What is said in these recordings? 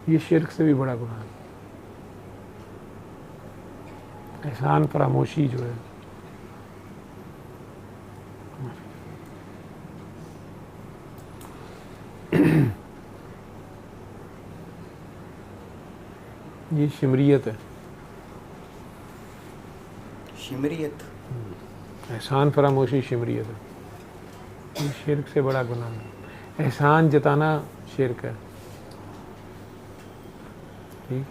ये शिर्क से भी बड़ा गुनाह है। एहसान फरामोशी जो है, ये शिमरियत है। शिमरियत, एहसान फरामोशी शिमरियत है। ये शिर्क से बड़ा गुनाह है। एहसान जताना शिर्क है, ठीक,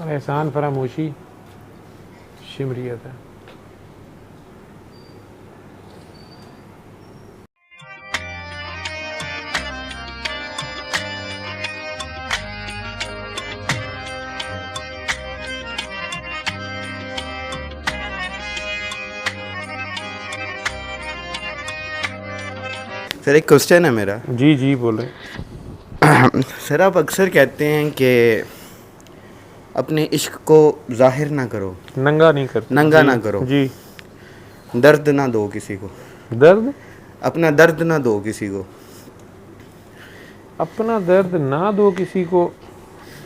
और एहसान फरामोशी शिमरियत है। सर एक क्वेश्चन है मेरा। जी जी बोले। सर आप अक्सर कहते हैं कि अपने इश्क को जाहिर ना करो, नंगा नहीं करते, नंगा जी, ना करो, जी। दर्द ना दो किसी को, दर्द, अपना दर्द ना दो किसी को। अपना दर्द ना दो किसी को,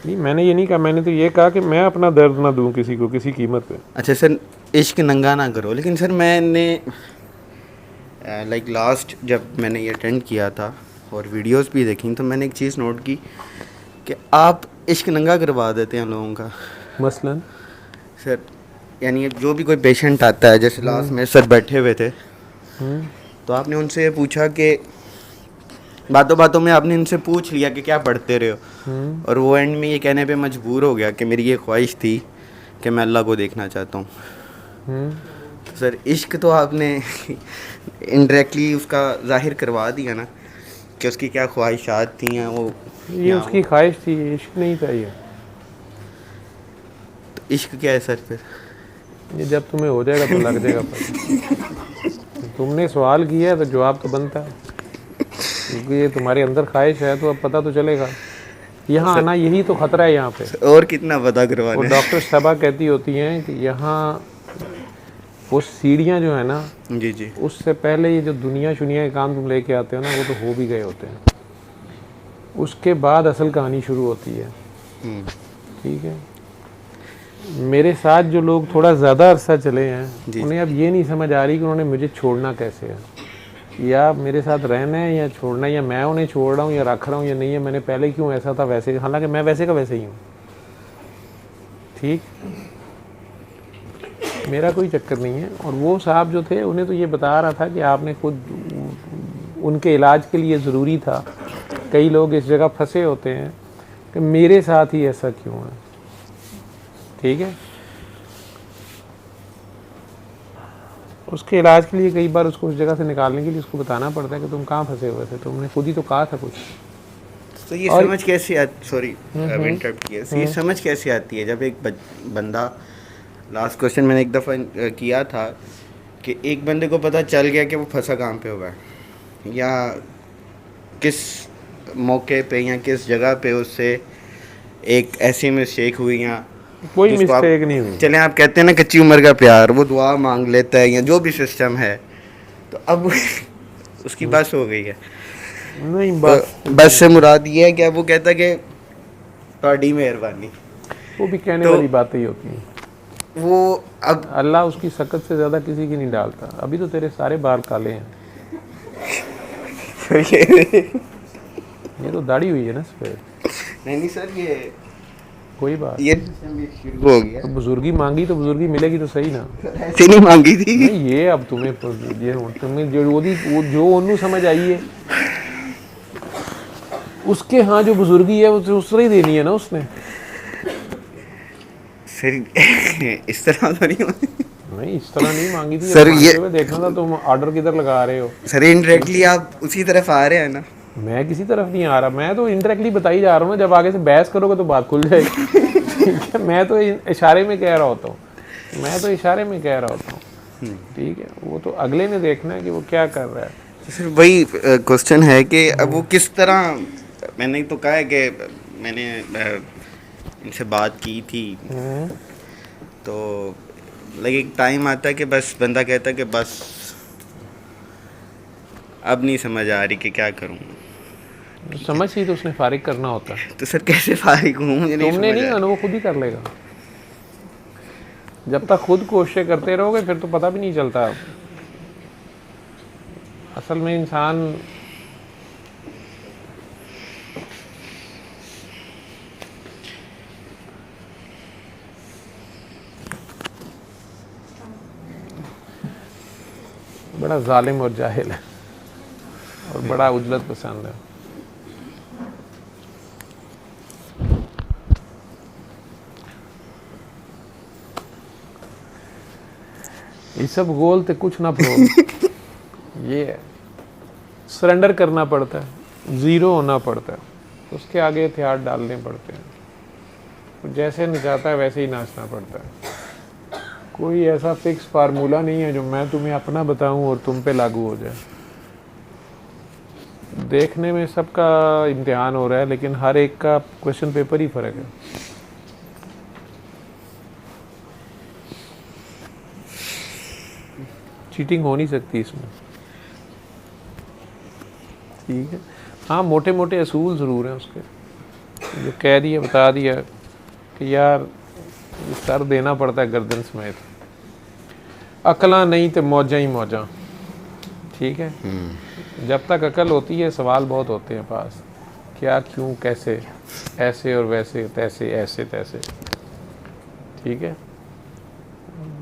नहीं मैंने ये नहीं कहा, मैंने तो ये कहा कि मैं अपना दर्द ना दूं किसी को किसी कीमत पे। अच्छा सर, इश्क नंगा ना करो, लेकिन सर मैंने लाइक लास्ट जब मैंने ये अटेंड किया था और वीडियोस भी देखी तो मैंने एक चीज़ नोट की कि आप इश्क नंगा करवा देते हैं लोगों का। मसलन सर यानी जो भी कोई पेशेंट आता है, जैसे लास्ट में सर बैठे हुए थे, तो आपने उनसे ये पूछा कि बातों बातों में आपने इनसे पूछ लिया कि क्या पढ़ते रहे हो, और वो एंड में ये कहने पे मजबूर हो गया कि मेरी ये ख्वाहिश थी कि मैं अल्लाह को देखना चाहता हूँ। सर इश्क तो आपने इनडायरेक्टली उसका जाहिर करवा दिया ना कि उसकी क्या ख्वाहिशात थी हैं वो। ये उसकी ख्वाहिश थी, इश्क नहीं था ये। तो इश्क क्या है सर फिर? ये जब तुम्हें हो जाएगा तो लग जाएगा पता। तुमने सवाल किया है तो जवाब तो बनता है, क्योंकि ये तुम्हारे अंदर ख्वाहिश है तो अब पता तो चलेगा। यहाँ आना यही तो खतरा है यहाँ पे। और कितना पता करवाना वो है? डॉक्टर साहबा कहती होती हैं कि यहाँ वो सीढ़ियाँ जो है ना, जी जी, उससे पहले ये जो दुनिया शुनिया के काम तुम लेके आते हो ना, वो तो हो भी गए होते हैं। उसके बाद असल कहानी शुरू होती है, ठीक है। मेरे साथ जो लोग थोड़ा ज़्यादा अरसा चले हैं, उन्हें अब ये नहीं समझ आ रही कि उन्होंने मुझे छोड़ना कैसे है, या मेरे साथ रहना है या छोड़ना है, या मैं उन्हें छोड़ रहा हूँ या रख रहा हूँ या नहीं है, मैंने पहले क्यों ऐसा था वैसे, हालांकि मैं वैसे का वैसे ही हूँ, ठीक, मेरा कोई चक्कर नहीं है। और वो साहब जो थे उन्हें तो ये बता रहा था कि आपने खुद, उनके इलाज के लिए ज़रूरी था। कई लोग इस जगह फंसे होते हैं कि मेरे साथ ही ऐसा क्यों है, ठीक है। उसके इलाज के लिए कई बार उसको उस जगह से निकालने के लिए उसको बताना पड़ता है कि तुम कहाँ फंसे हुए थे, तुमने खुद ही तो कहा था कुछ। तो ये समझ कैसे आती, सॉरी इंटरप्ट किया, ये समझ कैसे आती है जब एक बंदा, लास्ट क्वेश्चन मैंने एक दफ़ा किया था कि एक बंदे को पता चल गया कि वो फंसा कहाँ पे हुआ है, या किस मौके पे या किस जगह पे उससे एक ऐसी मिस्टेक हुई, या कोई जिसको आप, मिस्टेक नहीं हुई। चलें आप कहते हैं ना कच्ची उम्र का प्यार, वो दुआ मांग लेता है या जो भी सिस्टम है, तो अब उसकी बस हो गई है। नहीं तो बस से मुराद ये है कि अब वो कहता है कि ਤੁਹਾਡੀ मेहरबानी, वो भी कहने तो वाली बातें ही होती हैं। वो अब अल्लाह उसकी सकत से ज़्यादा किसी की नहीं डालता। अभी तो तेरे सारे बाल काले हैं, ये तो दाढ़ी हुई है ना सफेद। नहीं सर, ये कोई बात, ये शुरू हो गया। तो बुजुर्गी मांगी तो बुजुर्गी मिलेगी तो सही ना। ऐसे नहीं मांगी थी। नहीं ये अब तुम्हें जो ओनू समझ आई है उसके, हाँ जो बुजुर्गी है उस तरह ही देनी है ना उसने। सर इस तरह तो नहीं इस तरह नहीं मांगी थी सर, ये देखना था तुम ऑर्डर किधर लगा रहे हो। सर इनडायरेक्टली आप उसी तरफ आ रहे हैं ना। मैं किसी तरफ नहीं आ रहा, मैं तो इनडायरेक्टली बता ही जा रहा हूँ ना। जब आगे से बहस करोगे तो बात खुल जाएगी। ठीक है, मैं तो इशारे में कह रहा होता हूँ, मैं तो इशारे में कह रहा होता हूँ, ठीक है। वो तो अगले ने देखना है कि वो क्या कर रहा है। सर वही क्वेश्चन है कि अब वो किस तरह, मैंने तो कहा है कि मैंने इनसे बात की थी, तो लगे एक टाइम आता है कि बस बंदा कहता है कि बस अब नहीं समझ आ रही कि क्या करूँ। समझ ही तो उसने फारिग करना होता है। तो सर कैसे फारिग हूँ, मुझे नहीं तुमने समझ नहीं आया। करना, वो खुद ही कर लेगा। जब तक खुद कोशिश करते रहोगे फिर तो पता भी नहीं चलता। असल में इंसान बड़ा जालिम और जाहिल है और बड़ा उजलत पसंद है। ये सब गोल ते कुछ ना प्रो ये है, सरेंडर करना पड़ता है, ज़ीरो होना पड़ता है, उसके आगे हथियार डालने पड़ते हैं। तो जैसे नचाता है वैसे ही नाचना पड़ता है। कोई ऐसा फिक्स फार्मूला नहीं है जो मैं तुम्हें अपना बताऊं और तुम पे लागू हो जाए। देखने में सबका इम्तिहान हो रहा है, लेकिन हर एक का क्वेश्चन पेपर ही फ़र्क है। चीटिंग हो नहीं सकती इसमें, ठीक है। हाँ, मोटे मोटे असूल ज़रूर हैं उसके, जो कह दिया बता दिया कि यार सर देना पड़ता है गर्दन समेत। अकला नहीं तो मौजा ही मौजा, ठीक है। जब तक अकल होती है सवाल बहुत होते हैं पास, क्या क्यों कैसे, ऐसे और वैसे तैसे ऐसे तैसे, ठीक है।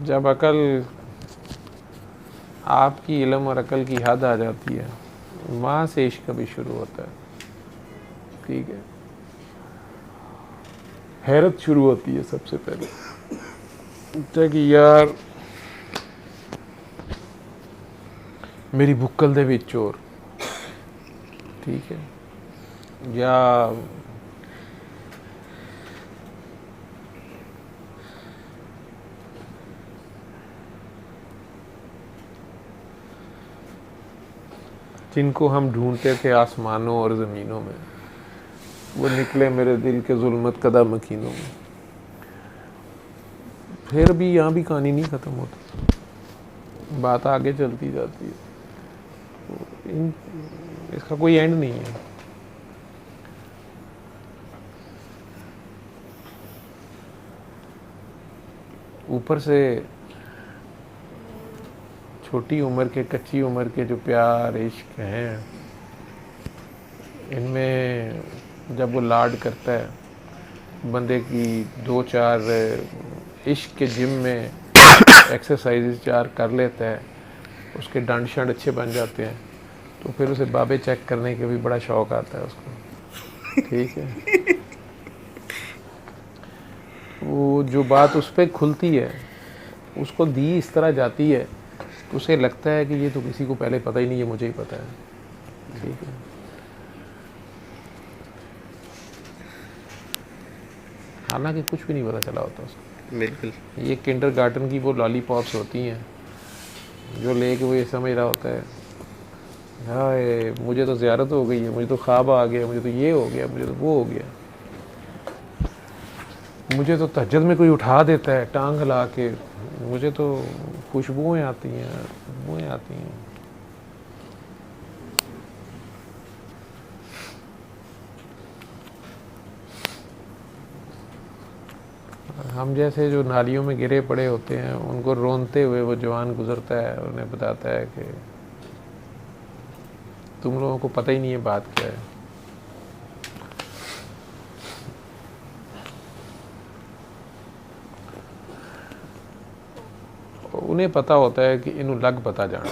जब अकल आपकी इल्म और अकल की हद आ जाती है, वहाँ से इश्क भी शुरू होता है, ठीक है। हैरत शुरू होती है सबसे पहले कि यार मेरी बुक्कल दे विच चोर, ठीक है। या जिनको हम ढूंढते थे आसमानों और ज़मीनों में, वो निकले मेरे दिल के जुल्मत कदा मकीनों में। फिर भी यहाँ भी कहानी नहीं ख़त्म होती, बात आगे चलती जाती है। इसका कोई एंड नहीं है। ऊपर से छोटी उम्र के, कच्ची उम्र के जो प्यार इश्क हैं, इनमें जब वो लाड करता है बंदे की, 2-4 इश्क के जिम में एक्सरसाइज 4 कर लेता है, उसके डंड शंड अच्छे बन जाते हैं, तो फिर उसे बाबे चेक करने के भी बड़ा शौक आता है उसको, ठीक है। वो जो बात उस पर खुलती है, उसको दी इस तरह जाती है, तो उसे लगता है कि ये तो किसी को पहले पता ही नहीं है, मुझे ही पता है, ठीक है। हालांकि कुछ भी नहीं पता चला होता उसको। बिल्कुल। ये किंडरगार्टन की वो लॉलीपॉप्स होती हैं जो लेके वो ये समझ रहा होता है, हाय मुझे तो ज़ियारत हो गई है, मुझे तो ख्वाब आ गया, मुझे तो ये हो गया, मुझे तो वो हो गया, मुझे तो तहज्जुद में कोई उठा देता है टांग हिला के, मुझे तो खुशबुएं आती हैं, खुशबुएं आती हैं। हम जैसे जो नालियों में गिरे पड़े होते हैं, उनको रोनते हुए वो जवान गुजरता है और उन्हें बताता है कि तुम लोगों को पता ही नहीं है बात क्या है। उन्हें पता होता है कि इन्हों लग पता जाना,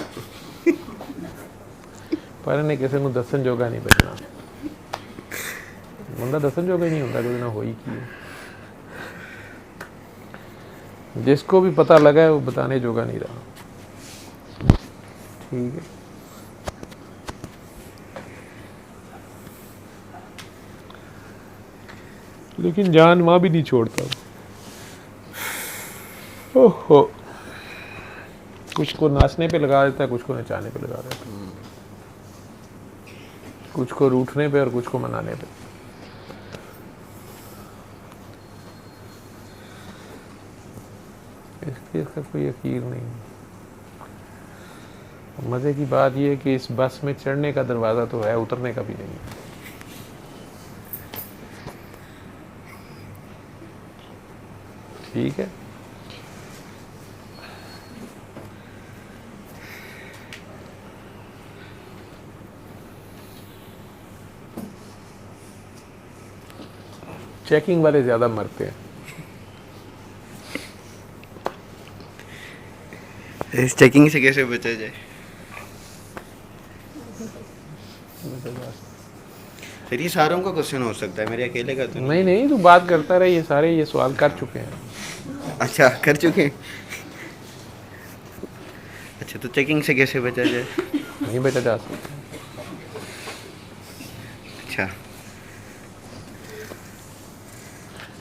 पर इन्हें किसी को दसन जोगा नहीं बचना। बंदा दसन जोगा ही नहीं होता कि हो ही की है। जिसको भी पता लगा है वो बताने जोगा नहीं रहा, ठीक है। लेकिन जान माँ भी नहीं छोड़ता। ओहो, कुछ को नाचने पे लगा देता है, कुछ को नचाने पे लगा देता है, कुछ को रूठने पे और कुछ को मनाने पे। इसका कोई यकीन नहीं। मज़े की बात यह है कि इस बस में चढ़ने का दरवाज़ा तो है, उतरने का भी नहीं है। ठीक है। चेकिंग वाले ज़्यादा मरते हैं। इस चेकिंग से कैसे बचा जाए? फिर ये सारों का क्वेश्चन हो सकता है, मेरे अकेले का तो नहीं नहीं, तू बात करता रहे, ये सारे ये सवाल कर चुके हैं। अच्छा, कर चुके हैं। अच्छा, तो चेकिंग से कैसे बचा जाए? नहीं बचा जा सकता। अच्छा,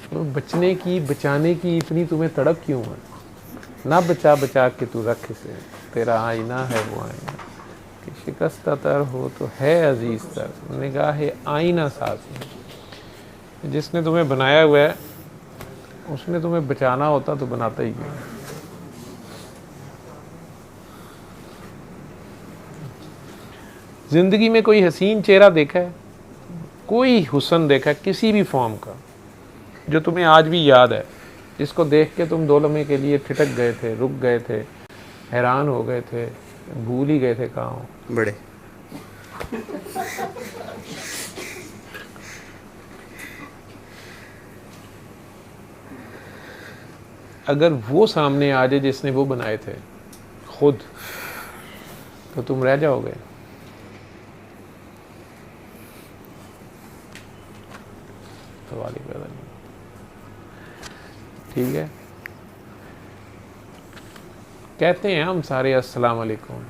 तो बचाने की इतनी तुम्हें तड़प क्यों है? ना बचा बचा के तू रख से, तेरा आईना है वो आईना कि शिकस्ता तर हो तो है अजीज तर, निगाह आईना साज में। जिसने तुम्हें बनाया हुआ है उसने तुम्हें बचाना होता तो बनाता ही क्यों? जिंदगी में कोई हसीन चेहरा देखा है, कोई हुस्न देखा है किसी भी फॉर्म का जो तुम्हें आज भी याद है, जिसको देख के तुम 2 लम्हे के लिए ठिठक गए थे, रुक गए थे, हैरान हो गए थे, भूल ही गए थे कहाँ हो? बड़े अगर वो सामने आ जाए जिसने वो बनाए थे खुद, तो तुम रह जाओगे? सवाल ही पैदा नहीं। ठीक है, कहते हैं हम सारे अस्सलाम वालेकुम,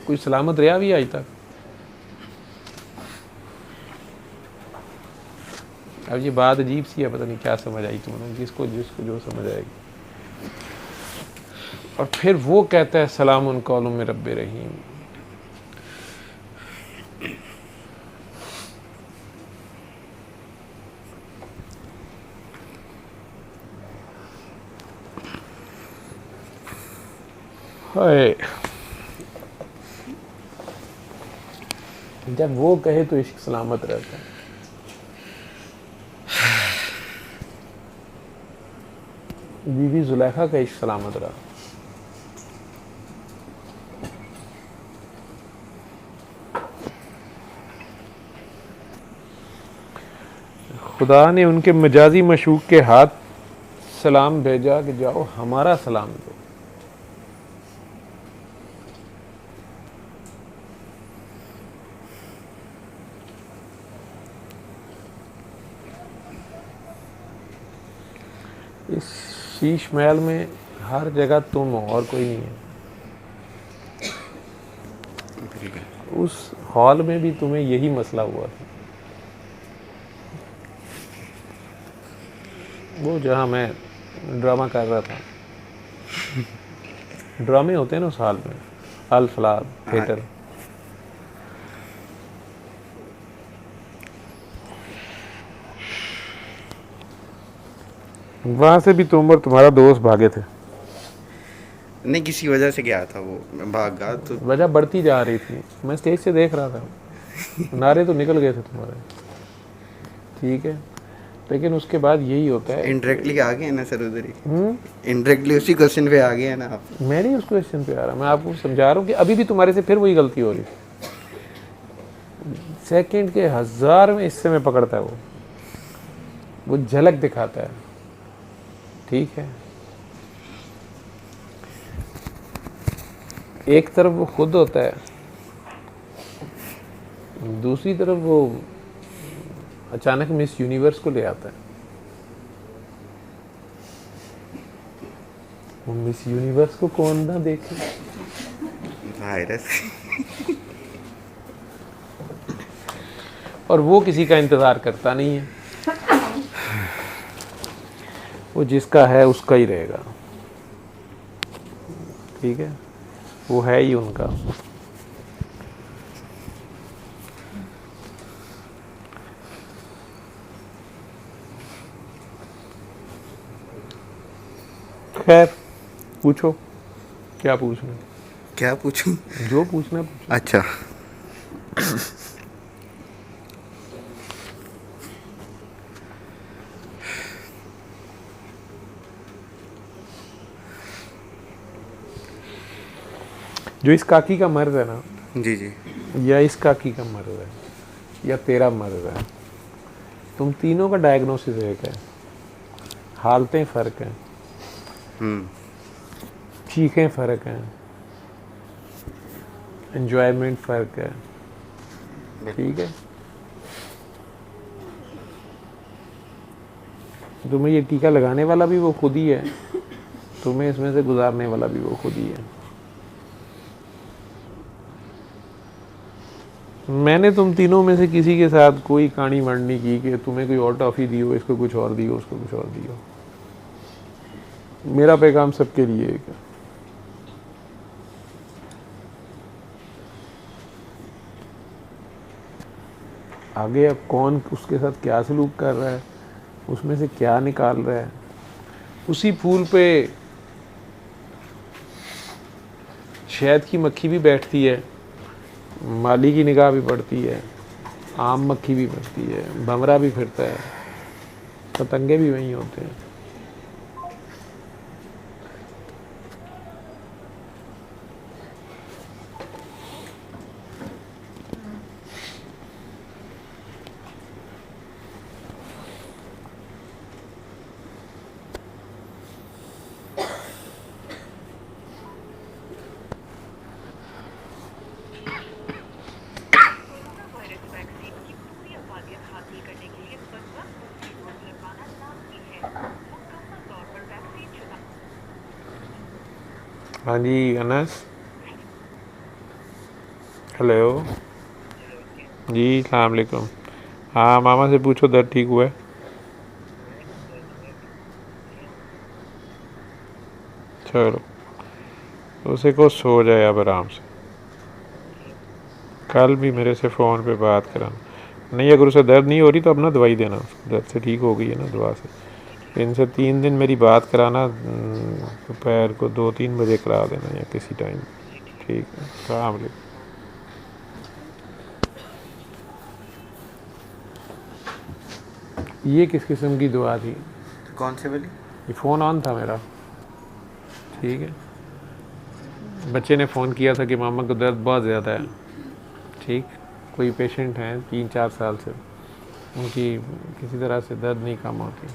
कोई सलामत रहा भी आज तक? अब ये बात अजीब सी है, पता नहीं क्या समझ आई तुम्हें, जिसको जो समझ आएगी। और फिर वो कहता है सलामुन कौलुम मिन रब्बिर रहीम। हाय, जब वो कहे तो इश्क सलामत रहता है। बीवी जुलेखा का इश्क सलामत रहा। खुदा ने उनके मजाजी मशूक के हाथ सलाम भेजा कि जाओ हमारा सलाम दो। इस शीश महल में हर जगह तुम हो और कोई नहीं है। उस हॉल में भी तुम्हें यही मसला हुआ था, वो जहाँ मैं ड्रामा कर रहा था। ड्रामे होते हैं ना उस हॉल में, अल फलाह थिएटर। वहाँ से भी तुम और तुम्हारा दोस्त भागे थे। नहीं, किसी वजह से गया था वो, मैं भाग गया तो। वजह बढ़ती जा रही थी, मैं स्टेज से देख रहा था, नारे तो निकल गए थे तुम्हारे। ठीक है, लेकिन उसके बाद यही होता है। इनडायरेक्टली आ गए ना सर उधर ही, इनडायरेक्टली उसी क्वेश्चन पे आ गए ना आप। मैं नहीं उस क्वेश्चन पे आ रहा, मैं आपको समझा रहा हूँ कि अभी भी तुम्हारे से फिर वही गलती हो रही। सेकंड के 1000 में इससे में पकड़ता है वो झलक दिखाता है। ठीक है, एक तरफ वो खुद होता है, दूसरी तरफ वो अचानक मिस यूनिवर्स को ले आता है। वो मिस यूनिवर्स को कौन ना देखे? वायरस। और वो किसी का इंतजार करता नहीं है, वो जिसका है उसका ही रहेगा। ठीक है, वो है ही उनका। खैर, पूछो क्या पूछना। क्या पूछूं? जो पूछना पूछो। अच्छा, जो इस काकी का मर्ज है ना, जी जी। या इस काकी का मर्ज है, या तेरा मर्ज है, तुम तीनों का डायग्नोसिस एक है, हालतें फ़र्क हैं, चीखें फ़र्क हैं, एन्जॉयमेंट फ़र्क है, ठीक है। तुम्हें ये टीका लगाने वाला भी वो खुद ही है, तुम्हें इसमें से गुजारने वाला भी वो खुद ही है। मैंने तुम तीनों में से किसी के साथ कोई कहानी मंडनी की कि तुम्हें कोई और टॉफ़ी दी हो, इसको कुछ और दी हो, उसको कुछ और दी हो। मेरा पैगाम सबके लिए एक है। आगे अब कौन उसके साथ क्या सलूक कर रहा है, उसमें से क्या निकाल रहा है, उसी फूल पे शहद की मक्खी भी बैठती है, माली की निगाह भी पड़ती है, आम मक्खी भी पड़ती है, भंवरा भी फिरता है, पतंगे भी वहीं होते हैं। हाँ जी अनस, हेलो जी, अस्सलाम वालेकुम। हाँ मामा से पूछो दर्द ठीक हुआ है? चलो उसे को सो जाए अब आराम से, कल भी मेरे से फ़ोन पे बात कराना। नहीं अगर उसे दर्द नहीं हो रही तो अब ना दवाई देना उसको, दर्द से ठीक हो गई है ना दवा से। इनसे 3 दिन मेरी बात कराना, दोपहर को 2-3 बजे करा देना या किसी टाइम, ठीक है। अस्सलाम वालेकुम। ये किस किस्म की दुआ थी? कौन से वाली? ये फ़ोन ऑन था मेरा, ठीक है। बच्चे ने फ़ोन किया था कि मामा को दर्द बहुत ज़्यादा है, ठीक। कोई पेशेंट हैं 3-4 साल से, उनकी किसी तरह से दर्द नहीं कम होती।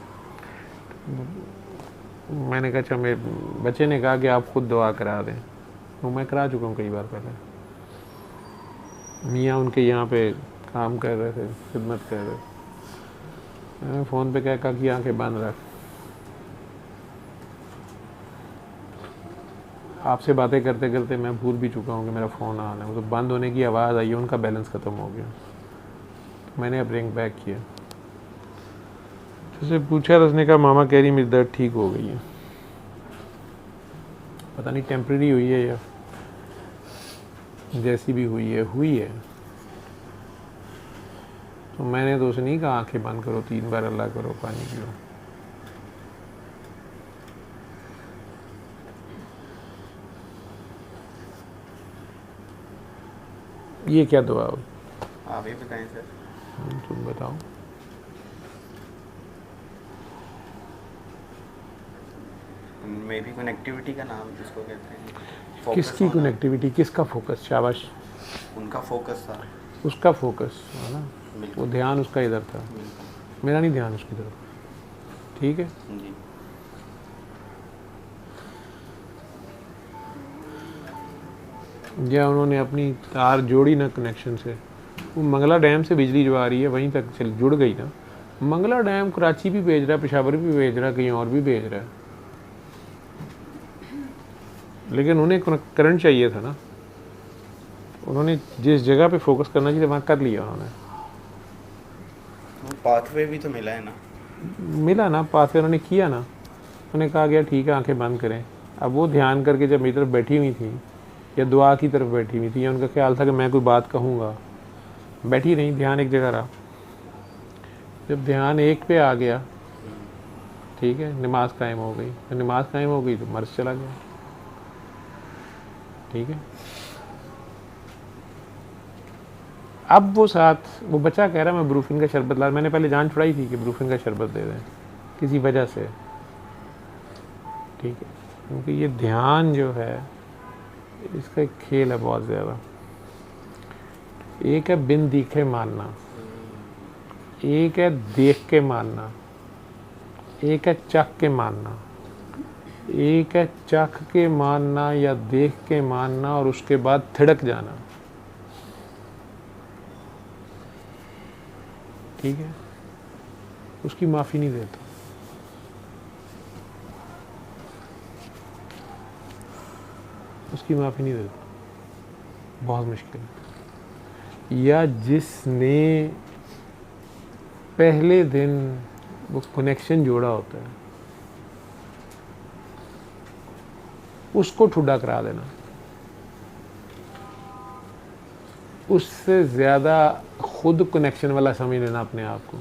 मैंने कहा अच्छा, मेरे बच्चे ने कहा कि आप खुद दुआ करा दें, तो मैं करा चुका हूँ कई बार पहले। मियाँ उनके यहाँ पे काम कर रहे थे, खिदमत कर रहे थे। मैंने फ़ोन पे कहा कि आंखें बंद रख, आपसे बातें करते करते मैं भूल भी चुका हूँ कि मेरा फ़ोन ऑन है। वो तो बंद होने की आवाज़ आई है, उनका बैलेंस ख़त्म हो गया, तो मैंने अब रिंग बैक किया। उससे पूछा तो उसने कहा मामा कह रही मेरी दर्द ठीक हो गई है। पता नहीं टेम्प्रेरी हुई है या जैसी भी हुई है। तो मैंने तो उसे नहीं कहा आंखें बंद करो, 3 बार अल्लाह करो, पानी पियो। ये क्या दुआ हुई? आप ही बताएं सर। तुम बताओ। मे भी कनेक्टिविटी का नाम जिसको कहते हैं, focus किसकी होना। कनेक्टिविटी, किसका फोकस? शाबाश, उनका फोकस था, उसका फोकस है ना, बिल्कुल। वो ध्यान उसका इधर था, बिल्कुल। मेरा नहीं ध्यान उसकी तरफ, ठीक है। जी। या उन्होंने अपनी तार जोड़ी ना कनेक्शन से, वो मंगला डैम से बिजली जो आ रही है वहीं तक चल जुड़ गई ना। मंगला डैम कराची भी भेज रहा है, पेशावर भी भेज रहा है, कहीं और भी भेज रहा है, लेकिन उन्हें करंट चाहिए था ना। उन्होंने जिस जगह पे फोकस करना चाहिए वहाँ कर लिया उन्होंने। पाथवे भी तो मिला है ना, मिला ना पाथवे, उन्होंने किया ना। उन्होंने कहा गया ठीक है आंखें बंद करें। अब वो ध्यान करके जब मेरी तरफ बैठी हुई थी या दुआ की तरफ बैठी हुई थी, या उनका ख्याल था कि मैं कोई बात कहूँगा, बैठी नहीं, ध्यान एक जगह रहा। जब ध्यान एक पे आ गया, ठीक है, नमाज कायम हो गई। तो नमाज कायम हो गई तो मर्ज चला गया, ठीक है। अब वो बच्चा कह रहा मैं ब्रूफिन का शरबत ला, मैंने पहले जान छुड़ाई थी कि ब्रूफिन का शरबत दे दें किसी वजह से, ठीक है। क्योंकि ये ध्यान जो है इसका एक खेल है बहुत ज़्यादा। एक है बिन दिखे मानना, एक है देख के मानना, एक है चख के मानना, एक है चख के मानना या देख के मानना और उसके बाद थिड़क जाना। ठीक है, उसकी माफ़ी नहीं देता। उसकी माफ़ी नहीं देता, बहुत मुश्किल है। या जिसने पहले दिन वो कनेक्शन जोड़ा होता है उसको ठुड्डा करा देना, उससे ज़्यादा खुद कनेक्शन वाला समझ लेना अपने आप को।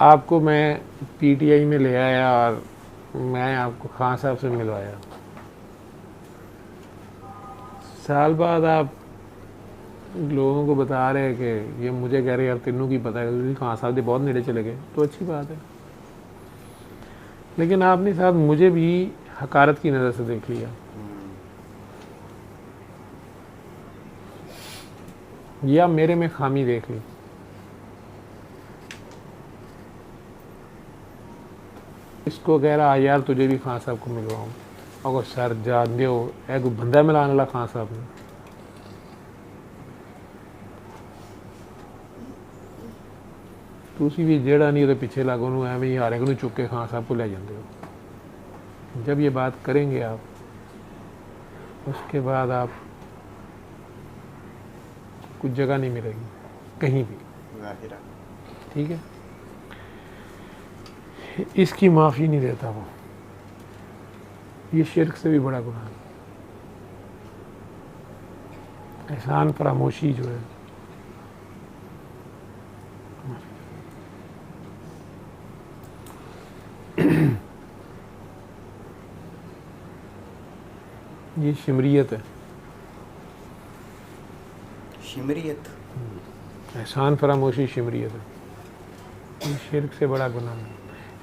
आपको मैं पीटीआई में ले आया और मैं आपको खान साहब से मिलवाया, साल बाद आप लोगों को बता रहे हैं कि ये मुझे कह रहे यार तेनों की पता है खान साहब दे बहुत नेड़े चले गए, तो अच्छी बात है। लेकिन आपने साहब मुझे भी हकारत की नज़र से देख लिया, या मेरे में खामी देख ली। इसको कह रहा यार तुझे भी खान साहब को मिलवाऊँ, अगर सर जान दो है कोई बंदा मिलाने वाला खान साहब ने। तुसी भी जेड़ा नहीं तो पीछे लागो नू एवं ही हारे को चुक के खान साहब को ले जाते हो। जब ये बात करेंगे आप, उसके बाद आप कुछ जगह नहीं मिलेगी कहीं भी। ठीक है, इसकी माफ़ी नहीं देता वो। ये शिर्क से भी बड़ा गुनाह है। एहसान फरामोशी जो है ये शिमरियत है। शिमरियत, एहसान फरामोशी शिमरियत है। ये शिर्क से बड़ा गुनाह है।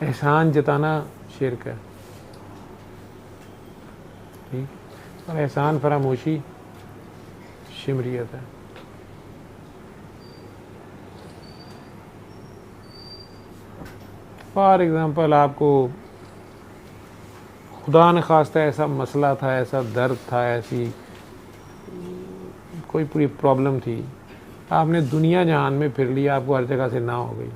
एहसान जताना शिर्क है, ठीक, और एहसान फरामोशी शिमरियत है। फॉर एग्ज़ाम्पल आपको खुदा न खास्ता ऐसा मसला था, ऐसा दर्द था, ऐसी कोई पूरी प्रॉब्लम थी, आपने दुनिया जहान में फिर लिया, आपको हर जगह से ना हो गई।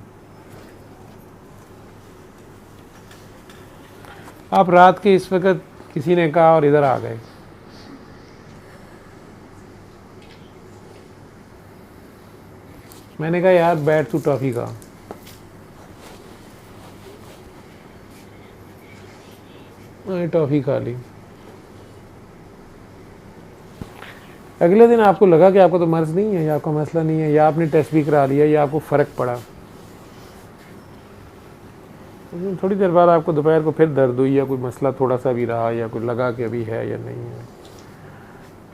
आप रात के इस वक्त किसी ने कहा और इधर आ गए, मैंने कहा यार बैठ तू टॉफ़ी खा, मैंने टॉफ़ी खा ली। अगले दिन आपको लगा कि आपको तो मर्ज़ नहीं है या आपका मसला नहीं है, या आपने टेस्ट भी करा लिया या आपको फ़र्क पड़ा, थोड़ी देर बाद आपको दोपहर को फिर दर्द हुई या कोई मसला थोड़ा सा भी रहा या कोई लगा कि अभी है या नहीं है।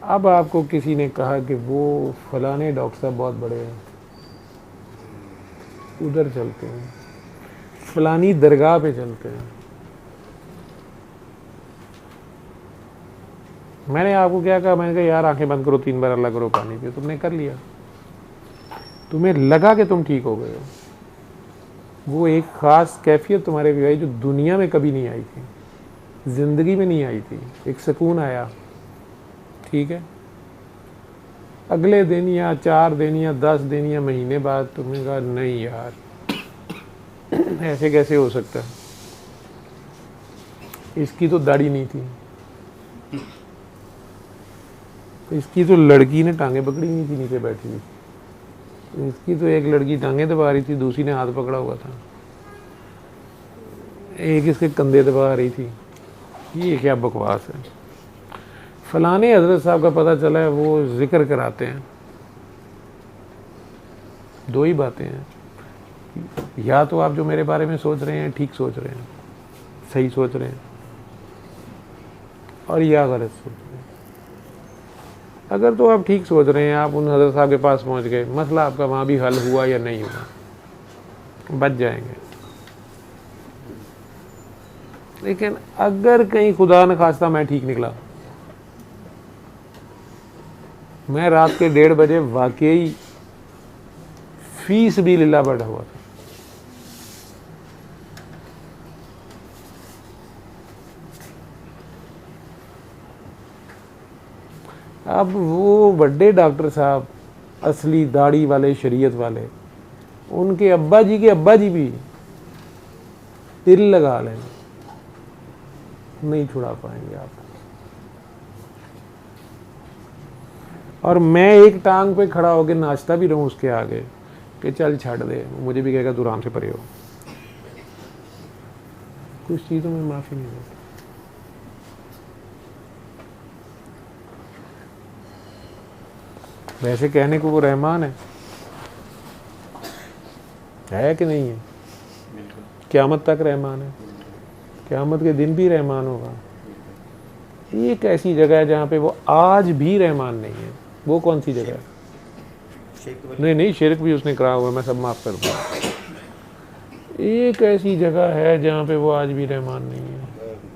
अब आपको किसी ने कहा कि वो फलाने डॉक्टर साहब बहुत बड़े हैं, उधर चलते हैं, फलानी दरगाह पे चलते हैं। मैंने आपको क्या कहा, मैंने कहा यार आंखें बंद करो, 3 बार अल्लाह करो, पानी पियो, तुमने कर लिया, तुम्हें लगा कि तुम ठीक हो गए हो। वो एक ख़ास कैफियत तुम्हारे भी आई जो दुनिया में कभी नहीं आई थी, ज़िंदगी में नहीं आई थी, एक सुकून आया। ठीक है, अगले दिन या 4 दिन या 10 दिन या महीने बाद तुमने कहा नहीं यार ऐसे कैसे हो सकता है, इसकी तो दाढ़ी नहीं थी, इसकी तो लड़की ने टांगे पकड़ी नहीं थी, नीचे बैठी हुई, इसकी तो एक लड़की टांगे दबा रही थी, दूसरी ने हाथ पकड़ा हुआ था, एक इसके कंधे दबा रही थी। ये क्या बकवास है। फलाने हजरत साहब का पता चला है, वो जिक्र कराते हैं, 2 ही बातें हैं, या तो आप जो मेरे बारे में सोच रहे हैं ठीक सोच रहे हैं, सही सोच रहे हैं, और या गलत सोच रहे हैं। अगर तो आप ठीक सोच रहे हैं, आप उन हज़रत साहब के पास पहुंच गए, मसला आपका वहाँ भी हल हुआ या नहीं हुआ, बच जाएंगे। लेकिन अगर कहीं खुदा न खास्ता मैं ठीक निकला, मैं रात के 1:30 बजे वाकई फीस भी लीला बैठा हुआ था। अब वो बड़े डॉक्टर साहब, असली दाढ़ी वाले, शरीयत वाले, उनके अब्बा जी के अब्बा जी भी तिल लगा लें, नहीं छुड़ा पाएंगे आप। और मैं एक टांग पे खड़ा होकर नाचता भी रहूं उसके आगे कि चल छाड़ दे, मुझे भी कहेगा तू आराम से परे हो। कुछ चीज़ों में माफ़ी नहीं देता। वैसे कहने को वो रहमान है कि नहीं है? क़यामत तक रहमान है, क़यामत के दिन भी रहमान होगा। एक ऐसी जगह है जहाँ पे वो आज भी रहमान नहीं है। वो कौन सी जगह है? नहीं, शिरक भी उसने करा हुआ है, मैं सब माफ़ कर दूँ। एक ऐसी जगह है जहाँ पे वो आज भी रहमान नहीं है।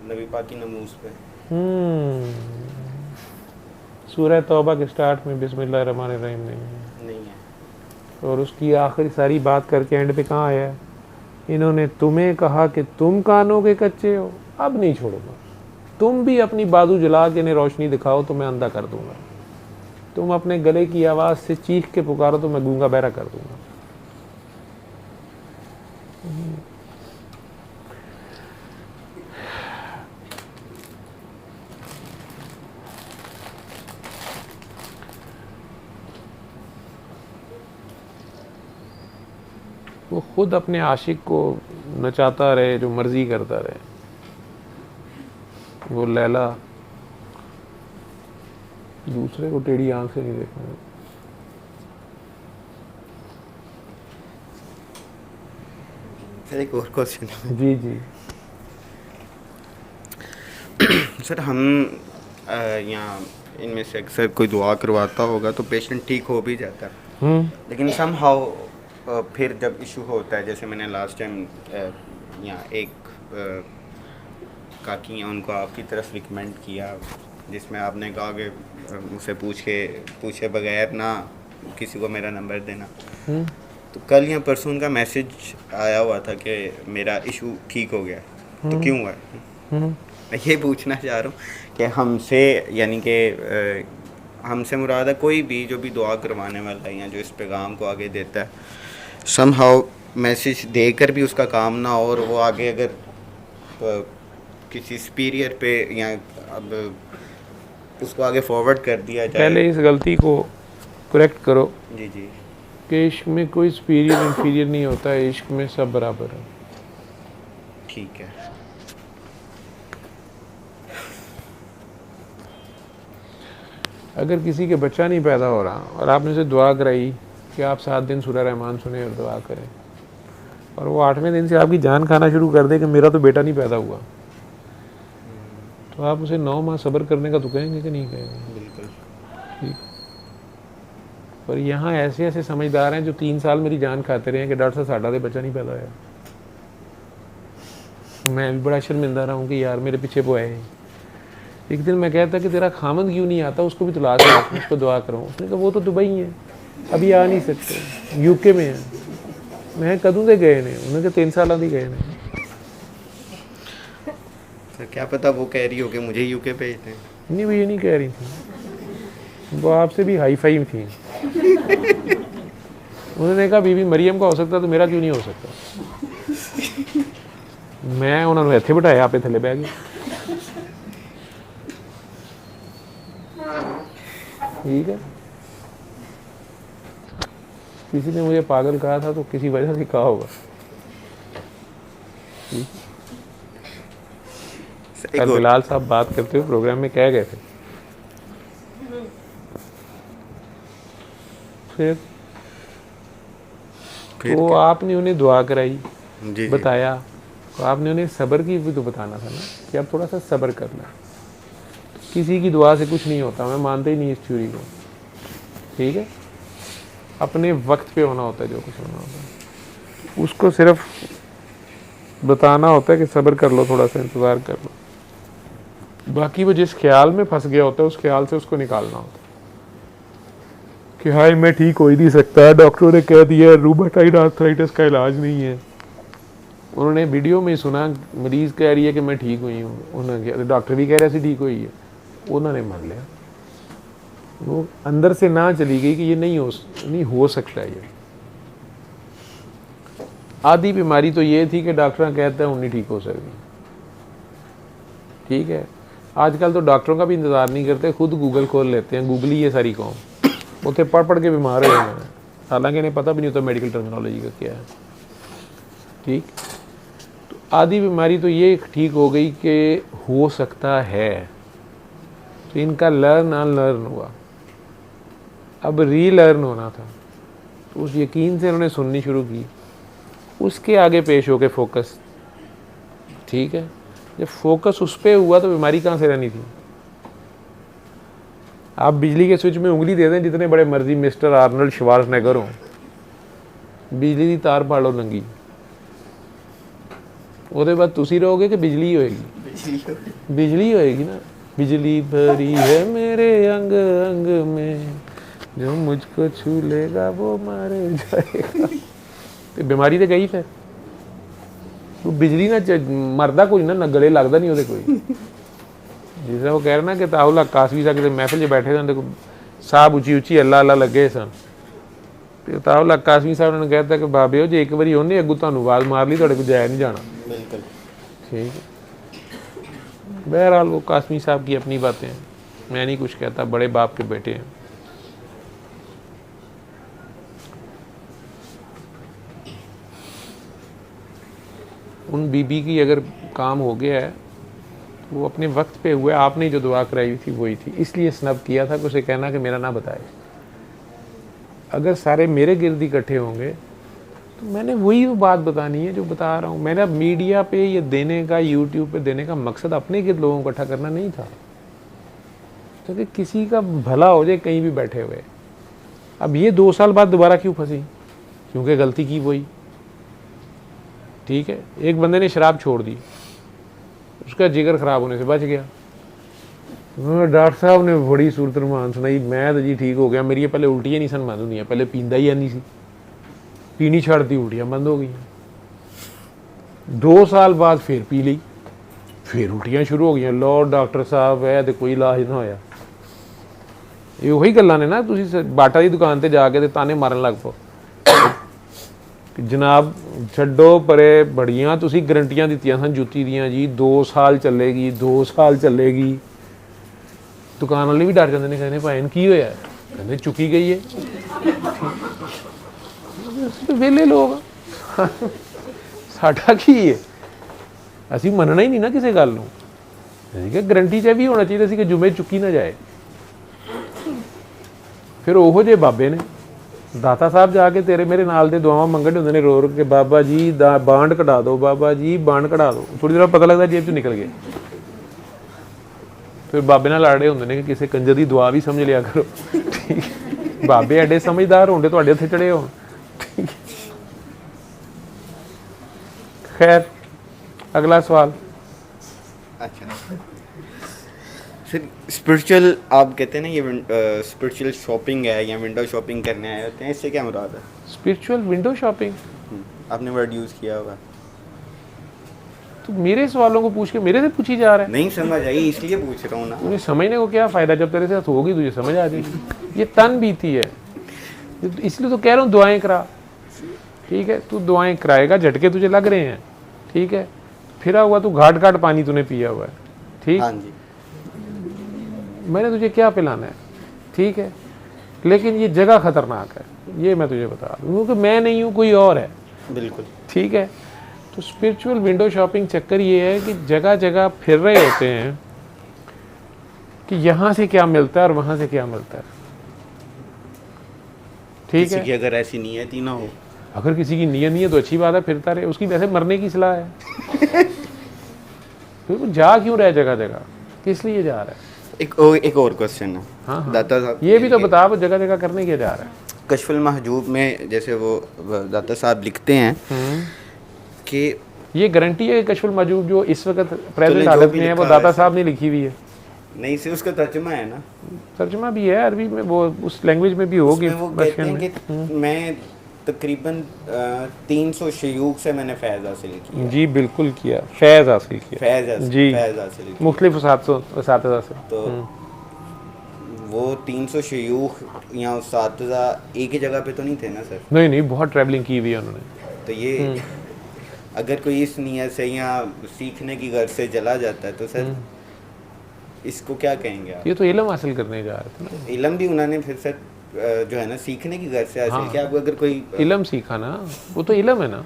नबी पाक की नमूज़ पे सूरह तौबा के स्टार्ट में बिस्मिल्लाहिर्रहमानिर्रहीम नहीं है। और उसकी आखिरी सारी बात करके एंड पे कहाँ आया है? इन्होंने तुम्हें कहा कि तुम कानों के कच्चे हो, अब नहीं छोड़ूंगा। तुम भी अपनी बाजू जला के इन्हें रोशनी दिखाओ तो मैं अंधा कर दूंगा। तुम अपने गले की आवाज़ से चीख के पुकारो तो मैं गूंगा बहरा कर दूंगा। वो खुद अपने आशिक को नचाता रहे, जो मर्जी करता रहे। वो लैला दूसरे को टेढ़ी आंख से नहीं देखना। सर एक और क्वेश्चन। जी जी सर, हम यहाँ इनमें से अक्सर कोई दुआ करवाता होगा तो पेशेंट ठीक हो भी जाता है, लेकिन समहाउ फिर जब इशू होता है, जैसे मैंने लास्ट टाइम यहाँ एक काकी हैं, उनको आपकी तरफ रिकमेंड किया, जिसमें आपने कहा कि मुझसे पूछे बगैर ना किसी को मेरा नंबर देना। तो कल या परसों उनका मैसेज आया हुआ था कि मेरा इशू ठीक हो गया। तो क्यों हुआ? मैं ये पूछना चाह रहा हूँ कि हमसे, यानी कि हमसे मुराद है कोई भी जो भी दुआ करवाने वाला है या जो इस पैगाम को आगे देता है, समहाउ मैसेज देकर भी उसका काम ना हो, और वो आगे अगर किसी सुपीरियर पे या अब उसको आगे फॉरवर्ड कर दिया जाए। पहले इस गलती को करेक्ट करो जी जी कि इश्क में कोई सुपीरियर इंफीरियर नहीं होता है, इश्क में सब बराबर है। ठीक है। अगर किसी के बच्चा नहीं पैदा हो रहा और आपने उसे दुआ कराई कि आप 7 दिन सूरह रहमान सुने और दुआ करें, और वो 8वें दिन से आपकी जान खाना शुरू कर दे कि मेरा तो बेटा नहीं पैदा हुआ, तो आप उसे 9 माह सब्र करने का तो कहेंगे कि नहीं कहेंगे? बिल्कुल ठीक। पर यहाँ ऐसे ऐसे समझदार हैं जो 3 साल मेरी जान खाते रहे हैं कि डॉक्टर साहब साढ़ा दे बच्चा नहीं पैदा होया। मैं भी बड़ा शर्मिंदा रहा हूँ कि यार मेरे पीछे वो है। एक दिन मैं कहता कि तेरा खामद क्यों नहीं आता, उसको भी तलाश है, उसको दुआ करो। उसने कहा वो तो दुबई है, अभी आ नहीं सकते, यूके में है। मैं कदों से गए ने? उन्होंने कहा 3 साल ही गए ने। तो क्या पता वो कह रही हो कि मुझे यूके भेज दें। नहीं, वो ये नहीं कह रही थी, वो आपसे भी हाई फाई थी। उन्होंने कहा बीबी मरियम का हो सकता तो मेरा क्यों नहीं हो सकता? मैं उन्होंने इत्थे बिठाया, आपे थले बह गए। ठीक है, किसी ने मुझे पागल कहा था तो किसी वजह से कहा होगा। कल बिलाल साहब बात करते हुए प्रोग्राम में कह गए थे, फिर तो आपने उन्हें दुआ कराई, जी बताया, तो आपने उन्हें सब्र की भी तो बताना था ना कि आप थोड़ा सा सब्र करना। किसी की दुआ से कुछ नहीं होता, मैं मानता ही नहीं इस थ्योरी को। ठीक है, अपने वक्त पे होना होता है जो कुछ होना होता है, उसको सिर्फ बताना होता है कि सब्र कर लो, थोड़ा सा इंतज़ार कर लो। बाकी वो जिस ख्याल में फंस गया होता है उस ख्याल से उसको निकालना होता है कि हाय मैं ठीक हो ही नहीं सकता, डॉक्टरों ने कह दिया रूमेटॉइड आर्थराइटिस का इलाज नहीं है। उन्होंने वीडियो में सुना मरीज़ कह रही है कि मैं ठीक हुई हूँ, उन्होंने डॉक्टर भी कह रहे थे ठीक हुई है, उन्होंने मान लिया। वो अंदर से ना चली गई कि ये नहीं हो सकता है। ये आधी बीमारी तो ये थी कि डॉक्टर कहते हैं नहीं ठीक हो सकती। ठीक है, आजकल तो डॉक्टरों का भी इंतज़ार नहीं करते, खुद गूगल खोल लेते हैं, गूगल ही ये सारी कौम उसे पढ़ के बीमार हो जाए, हालांकि इन्हें पता भी नहीं होता मेडिकल टर्मिनोलॉजी का क्या है। ठीक, तो आधी बीमारी तो ये ठीक हो गई कि हो सकता है, तो इनका लर्न अनलर्न हुआ, अब रीलर्न होना था। तो उस यकीन से उन्होंने सुननी शुरू की, उसके आगे पेश हो के फोकस। ठीक है, जब फोकस उस पर हुआ तो बीमारी कहाँ से रहनी थी। आप बिजली के स्विच में उंगली दे दें जितने बड़े मर्जी मिस्टर आर्नल्ड श्वार्ज़नेगर हो, बिजली की तार पाड़ो नंगी, ਉਹਦੇ बाद तुसी रहोगे कि बिजली होएगी? बिजली होएगी ना। बिजली भरी है मेरे अंग अंग में, जो मुझको छू लेगा वो मारे जाएगा। तो बीमारी तो गई फिर, वो बिजली ना मरदा कोई ना गले लगता नहीं ਉਹਦੇ कोई। जिस तरह वो कह रहे ना कि ताउला कासवी सा किसी महफिल च बैठे थे, साहब उची उची अल्लाह अल्लाह लगे सन, तो ताउला कासवी साहब ने कहता कि बाबे हो जे एक बारी उन्हें अगू तुहानू आवाज़ मार ली, तुहाडे कोल जाया नहीं जाना। बिल्कुल ठीक है, बहरहाल वो कासमी साहब की अपनी बातें हैं, मैं नहीं कुछ कहता, बड़े बाप के बेटे हैं। उन बीबी की अगर काम हो गया है वो अपने वक्त पे हुआ, आपने जो दुआ कराई थी वही थी, इसलिए स्नब किया था कि उसे कहना कि मेरा ना बताए। अगर सारे मेरे गिर्द इकट्ठे होंगे तो मैंने वही बात बतानी है जो बता रहा हूँ। मेरा मीडिया पे ये देने का, यूट्यूब पे देने का मकसद अपने गिर्द लोगों को इकट्ठा करना नहीं था, क्योंकि तो किसी का भला हो जाए कहीं भी बैठे हुए। अब ये 2 साल बाद दोबारा क्यों फंसी? क्योंकि गलती की वही। ठीक है, एक बंदे ने शराब छोड़ दी, उसका जिगर ख़राब होने से बच गया। डॉक्टर साहब ने बड़ी सूरत रमान सुनाई, मैं तो जी ठीक हो गया, मेरी पहले उल्टियाँ नहीं सन बंद होंदियां, पहले पींदा ही नहीं सी, पीनी छड़ दी, उल्टियाँ बंद हो गई। 2 साल बाद फिर पी ली, फिर उल्टियाँ शुरू हो गई। लो डॉक्टर साहब है तो कोई इलाज ना होया। ये वही गल्लां ने ना, तुसीं बाटा की दुकान पर जाके ते ताने मारन लग पो जनाब छड्डो परे, बड़ियां तुसीं गारंटियां दित्तियां सन जुत्ती दियां जी 2 साल चलेगी, 2 साल चलेगी। दुकान वाले भी डर जाते हैं, कहते भाई की होया, कहते चुकी गई है। वेले लोग साडा की है, असीं मनना ही नहीं ना किसी गल नूं। गारंटी च भी होना चाहिए कि जुमे चुकी ना जाए। फिर ओहो जे बाबे ने दाता साहब जाके तेरे मेरे नाल दे दुआवां मंगण होंदे ने, रो रो के बाबा जी बांड कढ़ा दो, बाबा जी बांड कढ़ा दो। थोड़ी देर पता लगता जेब चों निकल गए। फिर बाबे नाल लड़े होंदे ने कि किसी कंजर की दुआ भी समझ लिया करो। ठीक, बाबे एडे समझदार होंदे तुहाडे उत्थे चढ़े होण। ठीक, खैर अगला सवाल। अच्छा सर, स्पिरिचुअल आप कहते हैं ना, ये स्पिरिचुअल शॉपिंग है या विंडो शॉपिंग करने आए होते हैं, इससे क्या मुराद है? स्पिरिचुअल विंडो शॉपिंग आपने वर्ड यूज़ किया होगा। तो मेरे सवालों को पूछ के मेरे से पूछी जा रहा है। नहीं समझ आई इसलिए पूछ रहा हूँ ना। तुम्हें समझने को क्या फ़ायदा, जब तेरे साथ होगी तुझे समझ आ जाएगी। ये तन बीती है, इसलिए तो कह रहा हूँ दुआएं करा। ठीक है, तू दुआएं कराएगा, झटके तुझे लग रहे हैं। ठीक है, फिरा हुआ तू घाट घाट पानी तूने पिया हुआ है। ठीक, हाँ जी, मैंने तुझे क्या पिलाना है। ठीक है, लेकिन ये जगह ख़तरनाक है, ये मैं तुझे बता दूँ, क्योंकि मैं नहीं हूँ, कोई और है। बिल्कुल ठीक है, तो स्पिरिचुअल विंडो शॉपिंग चक्कर ये है कि जगह जगह फिर रहे होते हैं कि यहाँ से क्या मिलता है और वहाँ से क्या मिलता है। ठीक है, किसी की अगर ऐसी नीयत ही ना हो, अगर किसी की नीयत नहीं है तो अच्छी बात है, फिरता रहे, उसकी वैसे मरने की सलाह है। फिर वो जा क्यों रहा है जगह जगह, किस लिए जा रहा है? एक और क्वेश्चन है। हाँ, दाता साहब ये भी तो बता, वो जगह जगह करने क्या जा रहा है? कश्फुल महजूब में जैसे वो दाता साहब लिखते हैं कि ये गारंटी है कि कशफुल मजूब जो इस वक्त प्रेजेंट जो हालत भी में है वो लिखा दाता है साहब ने लिखी हुई है। नहीं सिर्फ उसका तर्जुमा है ना, तर्जुमा भी है अरबी में, वो उस लैंग्वेज में भी होगी, उसमें वो कहते पर्शियन हैं में। कि मैं तकरीबन 300 शयूख से मैंने फैज़ हासिल किया। जी बिल्कुल किया, फैज़ हासिल किया जी, फैज़ हासिल किया। मुख्तलिफ उसातिज़ा से। तो वो 300 शयूख या उस्तादा एक ही जगह पे तो नहीं थे ना सर? नहीं नहीं, बहुत ट्रैवलिंग की हुई है उन्होंने। तो ये अगर कोई इस नीयत से या सीखने की गर्ज से चला जाता है तो सर इसको क्या कहेंगे आप? ये तो इल्म हासिल करने जा रहे थे ना। तो इल्म भी उन्होंने फिर सर जो है ना सीखने की गर्ज से हासिल हाँ। किया। अब अगर कोई इल्म सीखा ना, वो तो इल्म है ना।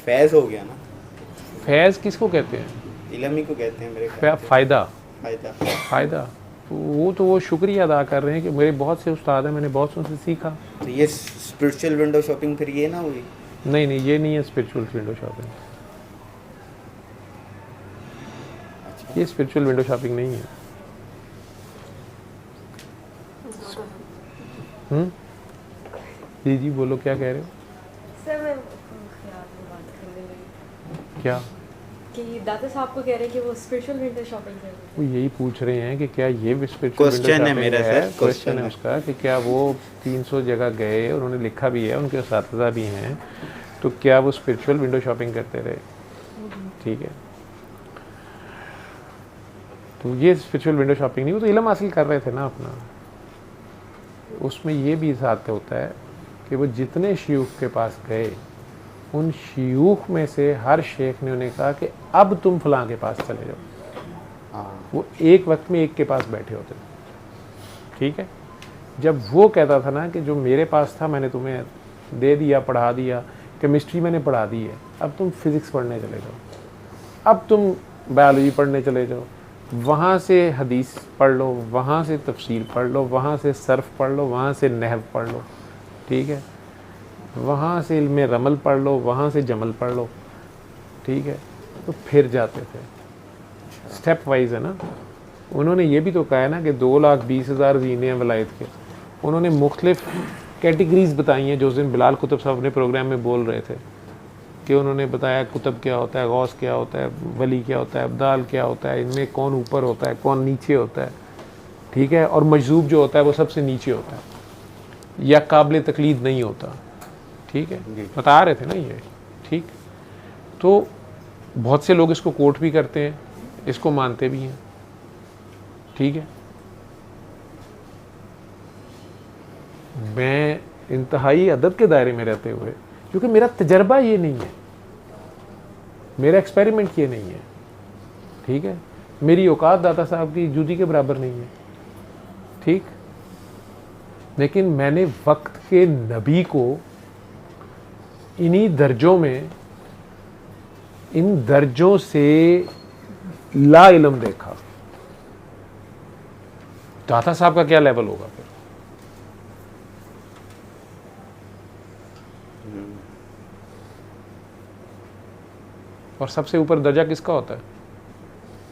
फैज़ हो गया ना, फैज़ किसको कहते हैं? इल्म ही को कहते हैं मेरे ख्याल से। फ़ायदा, फायदा। फ़ायदा तो वो शुक्रिया अदा कर रहे हैं कि मेरे बहुत से उस्ताद हैं, मैंने बहुत से उनसे सीखा। तो ये स्पिरिचुअल विंडो शॉपिंग फिर ये ना हुई? नहीं नहीं, ये नहीं है स्पिरिचुअल विंडो शॉपिंग, ये स्पिरिचुअल विंडो शॉपिंग नहीं है। जी जी बोलो, क्या कह रहे हो? सर मैं ख्याल में बात करने लगी क्या? कि दादा साहब को कह रहे हैं कि वो स्पिरिचुअल विंडो शॉपिंग कर रहे हैं। वो यही पूछ रहे हैं कि क्या ये भी स्पिरिचुअल विंडो Question है शॉपिंग मेरा है? सर, क्वेश्चन है question उसका कि क्या वो 300 जगह गए, उन्होंने लिखा भी है, उनके उस्तादा भी हैं, तो क्या वो स्पिरिचुअल विंडो शॉपिंग करते रहे? ठीक है, तो ये स्पिरिचुअल विंडो शॉपिंग नहीं, वो तो इल्म हासिल कर रहे थे ना अपना। उसमें ये भी साथ होता है कि वो जितने शयूख के पास गए, उन शयूख में से हर शेख ने उन्हें कहा कि अब तुम फलां के पास चले जाओ। हाँ। वो एक वक्त में एक के पास बैठे होते थे, ठीक है। जब वो कहता था ना कि जो मेरे पास था मैंने तुम्हें दे दिया, पढ़ा दिया, केमिस्ट्री मैंने पढ़ा दी है, अब तुम फिज़िक्स पढ़ने चले जाओ, अब तुम बायोलॉजी पढ़ने चले जाओ, वहाँ से हदीस पढ़ लो, वहाँ से तफसीर पढ़ लो, वहाँ से सर्फ पढ़ लो, वहाँ से नहव पढ़ लो, ठीक है, वहाँ से इल्म रमल पढ़ लो, वहाँ से जमल पढ़ लो, ठीक है। तो फिर जाते थे, स्टेप वाइज है ना। उन्होंने ये भी तो कहा है ना कि 2,20,000 जीने हैं वलायत के। उन्होंने मुख्तलिफ कैटेगरीज बताई हैं, जो उस दिन बिलाल कुतुब साहब अपने प्रोग्राम में बोल रहे थे कि उन्होंने बताया कुतुब क्या होता है, गौस क्या होता है, वली क्या होता है, अब्दाल क्या होता है, इनमें कौन ऊपर होता है, कौन नीचे होता है, ठीक है, और मजजूब जो होता है वो सबसे नीचे होता है या काबिल तकलीद नहीं होता, ठीक है, बता रहे थे ना ये, ठीक। तो बहुत से लोग इसको कोट भी करते हैं, इसको मानते भी हैं, ठीक है। मैं इंतहाई अदब के दायरे में रहते हुए, क्योंकि मेरा तजर्बा ये नहीं है, मेरा एक्सपेरिमेंट ये नहीं है, ठीक है, मेरी औकात दाता साहब की जूती के बराबर नहीं है, ठीक। लेकिन मैंने वक्त के नबी को इन्हीं दर्जों में, इन दर्जों से ला इल्म देखा। दाता साहब का क्या लेवल होगा फिर? और सबसे ऊपर दर्जा किसका होता है?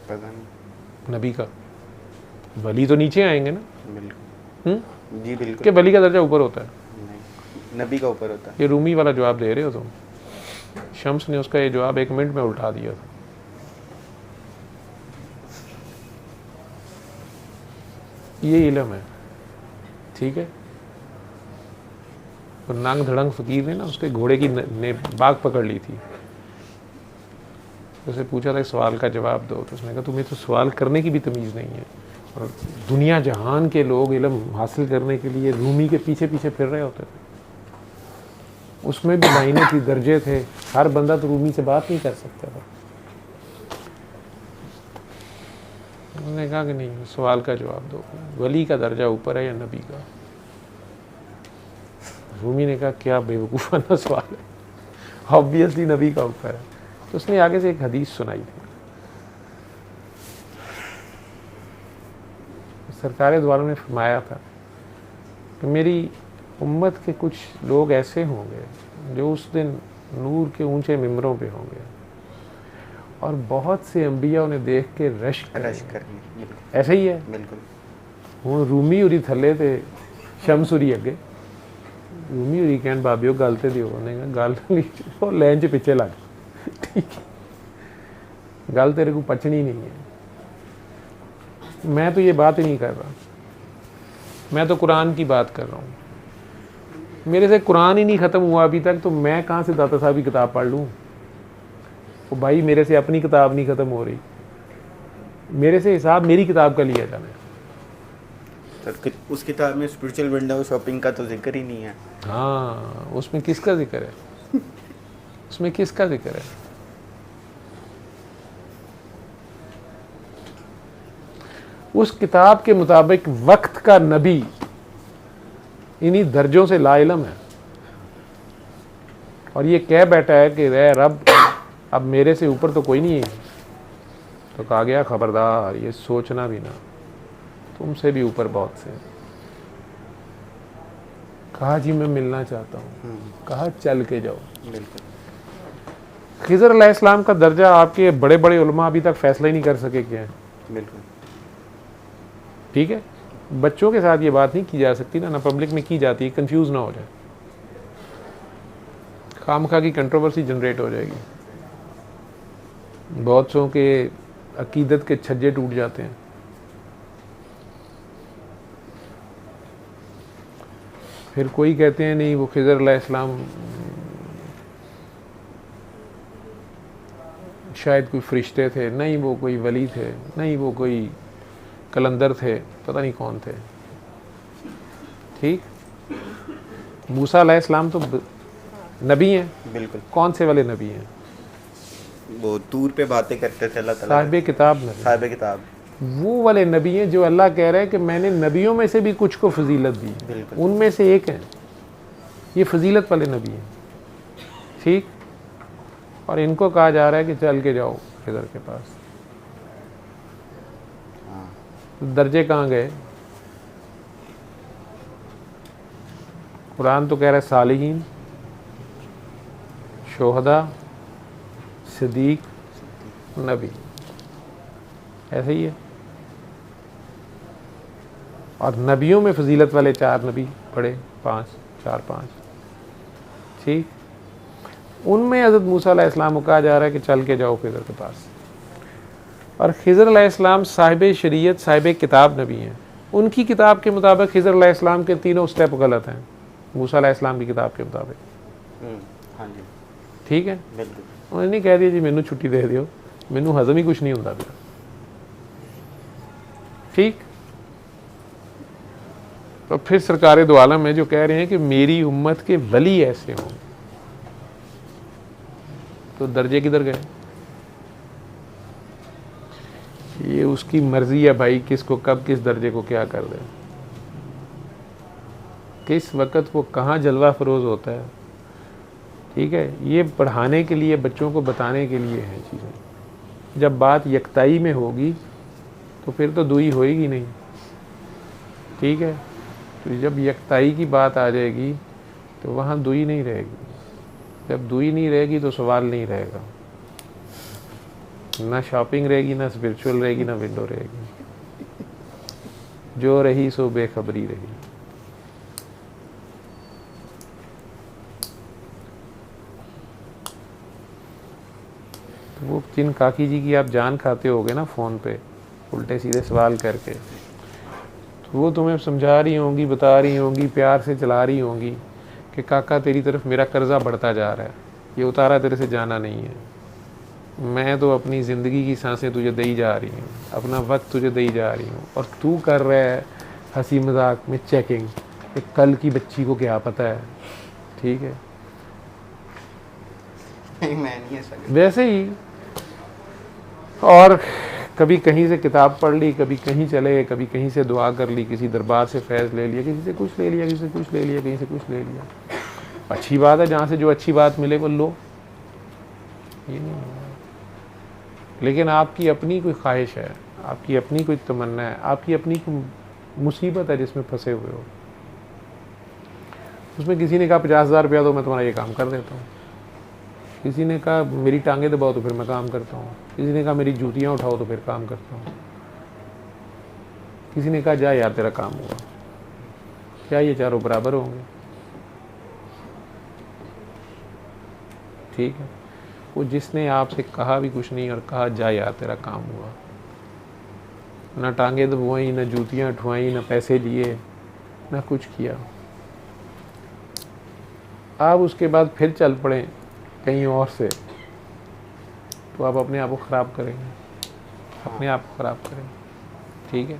पता नहीं। नबी का। वली तो नीचे आएंगे ना, बिल्कुल जी बिल्कुल। कि वली का दर्जा ऊपर होता है? नहीं, नबी का ऊपर होता है। ये रूमी वाला जवाब दे रहे हो तुम। शम्स ने उसका ये जवाब 1 मिनट में उल्टा दिया था। ये इल्म है, ठीक है। तो नांग धड़ंग फकीर ने ना उसके घोड़े की ने बाग पकड़ ली थी, उससे पूछा था सवाल का जवाब दो, तो उसने कहा तुम्हें तो सवाल करने की भी तमीज़ नहीं है। और दुनिया जहान के लोग इल्म हासिल करने के लिए रूमी के पीछे पीछे फिर रहे होते थे, उसमें भी लाइनें थी, दर्जे थे, हर बंदा तो रूमी से बात नहीं कर सकता था। उन्होंने कहा कि नहीं, सवाल का जवाब दो, वली का दर्जा ऊपर है या नबी का? रूमी ने कहा क्या बेवकूफ़ाना सवाल है, ऑब्वियसली नबी का ऊपर है। तो उसने आगे से एक हदीस सुनाई थी। सरकार द्वारा ने फरमाया था कि मेरी उम्मत के कुछ लोग ऐसे होंगे जो उस दिन नूर के ऊंचे मिंबरों पे होंगे और बहुत से अंबिया उन्हें देख के रश करेंगे। ऐसा ही है बिल्कुल। हूँ रूमी उरी थले थे, शम्स उरी अगे। रूमी उरी कहन बाबियो गल ते दिओ, उन्हें कहा गल नहीं, वो लैन च पिछे लग ठीक है, गल तेरे को पचनी नहीं है। मैं तो ये बात ही नहीं कर रहा, मैं तो कुरान की बात कर रहा हूँ। मेरे से कुरान ही नहीं ख़त्म हुआ अभी तक, तो मैं कहाँ से दाता साहब की किताब पढ़ लूँ? तो भाई मेरे से अपनी किताब नहीं ख़त्म हो रही, मेरे से हिसाब मेरी किताब का लिया जाना है। तो उस किताब में स्पिरिचुअल विंडो शॉपिंग का तो जिक्र ही नहीं है। हाँ, उसमें किसका जिक्र है? उसमें किसका जिक्र है? उस किताब के मुताबिक वक्त का नबी इन्हीं दर्जों से लाइलम है, और ये कह बैठा है कि रे रब अब मेरे से ऊपर तो कोई नहीं है। तो कहा गया खबरदार, ये सोचना भी ना, तुमसे भी ऊपर बहुत से। कहा जी मैं मिलना चाहता हूँ, कहा चल के जाओ। बिल्कुल। खिज़र अलैहिस्सलाम का दर्जा आपके बड़े बड़े उलमा अभी तक फैसला ही नहीं कर सके क्या है। बिल्कुल ठीक है, बच्चों के साथ ये बात नहीं की जा सकती ना पब्लिक में की जाती है, कंफ्यूज ना हो जाए, खामखा की कंट्रोवर्सी जनरेट हो जाएगी, बहुत सौ के अकीदत के छज्जे टूट जाते हैं। फिर कोई कहते हैं नहीं वो खिज़र अलैहिस्सलाम शायद कोई फरिश्ते थे, नहीं वो कोई वली थे, नहीं वो कोई कलंदर थे, पता नहीं कौन थे। ठीक, मूसा अलैहिस्सलाम तो नबी हैं। बिल्कुल। कौन से वाले नबी हैं? वो तूर पे बातें करते थे अल्लाह ताला। साहिब किताब नबी, साहिब किताब। वो वाले नबी हैं जो अल्लाह कह रहा है कि मैंने नबियों में से भी कुछ को फजीलत दी, बिल्कुल। उनमें से एक है, ये फजीलत वाले नबी हैं। ठीक, और इनको कहा जा रहा है कि चल के जाओ खिज़र के पास। दर्जे कहाँ गए? कुरान तो कह रहा है सालिहीन, शोहदा, सिद्दीक, नबी, ऐसे ही है। और नबियों में फजीलत वाले 4 नबी पढ़े, 5, 4, 5। ठीक, उनमें हज़रत मूसा अलैहिस्सलाम को कहा जा रहा है कि चल के जाओ खिज़र के पास। और खिज़र अलैहिस्सलाम साहिब शरीयत, साहिब किताब नबी हैं। उनकी किताब के मुताबिक खिज़र अलैहिस्सलाम के तीनों स्टेप गलत हैं, मूसा अलैहिस्सलाम की किताब के मुताबिक। हाँ जी। ठीक है, बिल्कुल। उन्होंने नहीं कह दिया जी मैनू छुट्टी दे दियो, मैनू हजम ही कुछ नहीं होता पिया। ठीक, तो फिर सरकार दो आलम है जो कह रहे हैं कि मेरी उम्मत के वली ऐसे हों, तो दर्जे किधर गए? ये उसकी मर्जी है भाई, किसको कब किस दर्जे को क्या कर दे, किस वक़्त वो कहाँ जलवा फरोज होता है। ठीक है, ये पढ़ाने के लिए, बच्चों को बताने के लिए हैं चीज़ें। जब बात यकताई में होगी तो फिर तो दुई होएगी नहीं। ठीक है, तो जब यकताई की बात आ जाएगी तो वहाँ दुई नहीं रहेगी। जब दुई नहीं रहेगी तो सवाल नहीं रहेगा, ना शॉपिंग रहेगी, ना स्पिरिचुअल रहेगी, ना विंडो रहेगी। जो रही सो बेखबरी रही। तो वो जिन काकी जी की आप जान खाते होगे ना फ़ोन पे उल्टे सीधे सवाल करके, तो वो तुम्हें समझा रही होंगी, बता रही होंगी, प्यार से चला रही होंगी कि काका तेरी तरफ मेरा कर्जा बढ़ता जा रहा है, ये उतारा तेरे से जाना नहीं है। मैं तो अपनी ज़िंदगी की सांसें तुझे दे ही जा रही हूँ, अपना वक्त तुझे दे ही जा रही हूँ, और तू कर रहा है हंसी मजाक में चेकिंग कि कल की बच्ची को क्या पता है। ठीक है, मैं नहीं ऐसा करता। वैसे ही और कभी कहीं से किताब पढ़ ली, कभी कहीं चले गए, कभी कहीं से दुआ कर ली, किसी दरबार से फैज़ ले लिया, किसी से कुछ ले लिया, किसी से कुछ ले लिया, कहीं से कुछ ले लिया। अच्छी बात है, जहाँ से जो अच्छी बात मिले वो लो, ये नहीं है। लेकिन आपकी अपनी कोई ख्वाहिश है, आपकी अपनी कोई तमन्ना है, आपकी अपनी कोई मुसीबत है जिसमें फंसे हुए हो। उसमें किसी ने कहा 50,000 रुपया दो मैं तुम्हारा ये काम कर देता हूँ, किसी ने कहा मेरी टांगें दबाओ तो फिर मैं काम करता हूँ, किसी ने कहा मेरी जूतियाँ उठाओ तो फिर काम करता हूँ, किसी ने कहा जा यार तेरा काम हुआ। क्या ये चारों बराबर होंगे? ठीक है, वो जिसने आपसे कहा भी कुछ नहीं और कहा जा यार तेरा काम हुआ, ना टांगे दबवाई, ना जूतियाँ उठवाई, ना पैसे लिए, ना कुछ किया। आप उसके बाद फिर चल पड़े कहीं और से, तो आप अपने आप को ख़राब करेंगे, अपने आप को ख़राब करेंगे। ठीक है,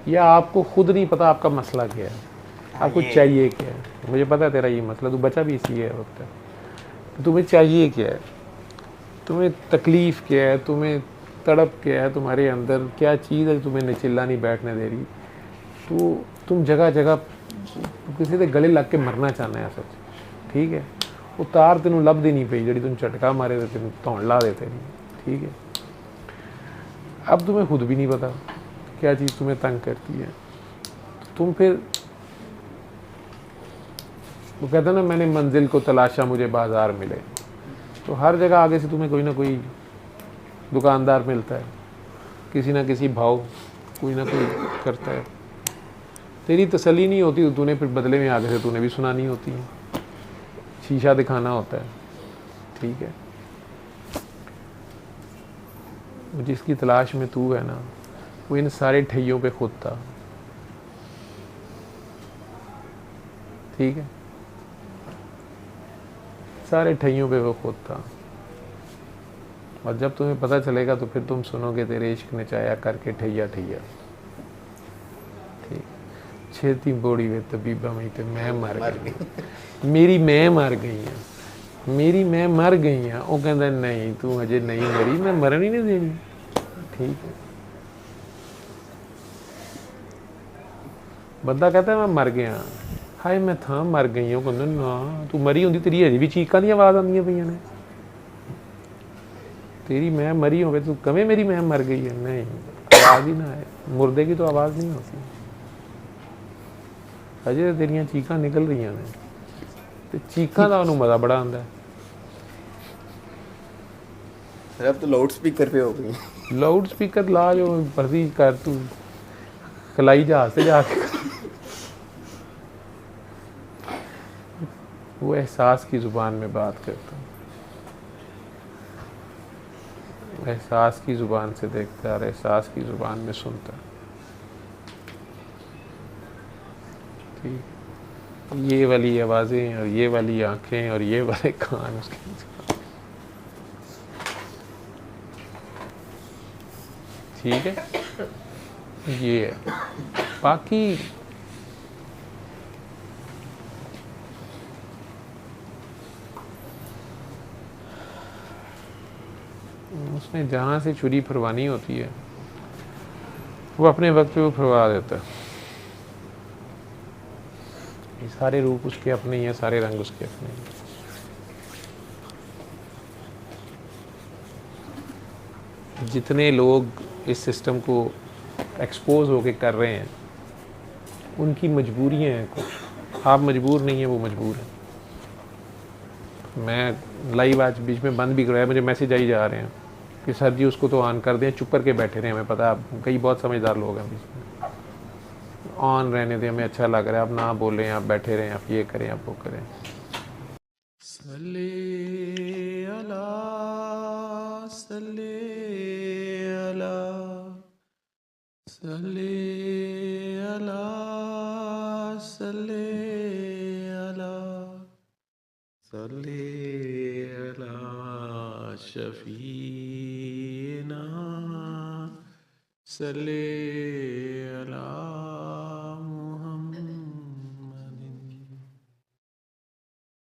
या आपको खुद नहीं पता आपका मसला क्या है, आपको चाहिए क्या है। मुझे पता है तेरा ये मसला, तू बचा भी इसी है वक्त, तो तुम्हें चाहिए क्या है, तुम्हें तकलीफ़ क्या है, तुम्हें तड़प क्या है, तुम्हारे अंदर क्या चीज़ है तुम्हें चिल्ला नहीं बैठने दे रही। तो तुम जगह जगह किसी के गले लग के मरना चाहना है सच। ठीक है, वो तार तेनों लभदी नहीं पई जी तुम झटका मारे तो तेन धौन ला देते नहीं। ठीक है, अब तुम्हें खुद भी नहीं पता क्या चीज़ तुम्हें तंग करती है। तो तुम फिर वो कहते हैं ना, मैंने मंजिल को तलाशा मुझे बाज़ार मिले। तो हर जगह आगे से तुम्हें कोई ना कोई दुकानदार मिलता है, किसी ना किसी भाव कोई ना कोई करता है। तेरी तसल्ली नहीं होती तो तूने फिर बदले में आगे से तूने भी सुनानी होती है, शीशा दिखाना होता है। ठीक है, वो जिसकी तलाश में तू है ना, वो इन सारे ठैयों पे खुद था। ठीक है, सारे ठैयों पे वो खुद था। और जब तुम्हें पता चलेगा तो फिर तुम सुनोगे तेरे इश्क ने चाया करके ठैया ठैया। ठीक, छेती बोड़ी वे तबीबा मई ते मैं मर गई, मेरी मैं मर गई हाँ, मेरी मैं मर गई हाँ। वो कहता नहीं तू अजे नहीं मरी, मैं मरन ही नहीं देनी। ठीक है, बंदा कहता है मैं मर गया, हाय मैं था मर गई हूँ। कहते ना तू मरी होंगी तेरी अजे भी चीकां दी आवाज़ आंदियां पईयां ने, तेरी मैं मरी होवे तू कਵੇਂ मेरी मैं मर गई है। नहीं, आवाज़ ही ना आए, मुर्दे की तो आवाज़ नहीं होती। अजे तो तेरियां चीकां निकल रही ने, तो चीकां का उन्होंने मज़ा बड़ा आंदा है। अब तो लाउड स्पीकर पे हो गई। लाउड स्पीकर ला जो भर्ती कर तू खलाई जहाज से जाके वो एहसास की ज़ुबान में बात करता हूँ, एहसास की ज़ुबान से देखता है और एहसास की ज़ुबान में सुनता है। ठीक, ये वाली आवाज़ें और ये वाली आँखें और ये वाले कान उसके। ठीक है, ये है। बाकी उसने जहाँ से छुरी फरवानी होती है वो अपने वक्त पे वो फरवा देता है। ये सारे रूप उसके अपने ही हैं, सारे रंग उसके अपने ही हैं। जितने लोग इस सिस्टम को एक्सपोज होके कर रहे हैं उनकी मजबूरियाँ हैं कुछ। आप मजबूर नहीं है, वो मजबूर है। मैं लाइव आज बीच में बंद भी कराया, मुझे मैसेज आई जा रहे हैं कि सर जी उसको तो ऑन कर दें, चुप करके बैठे रहे। हमें पता है आप कई बहुत समझदार लोग हैं, बीच में ऑन रहने दें, हमें अच्छा लग रहा है, आप ना बोलें, आप बैठे रहें, आप ये करें, आप वो करें। सल्ले अला सल्ले अला सल्ले अला सल्ले अला सल्ले अला शफीना सल्ले अला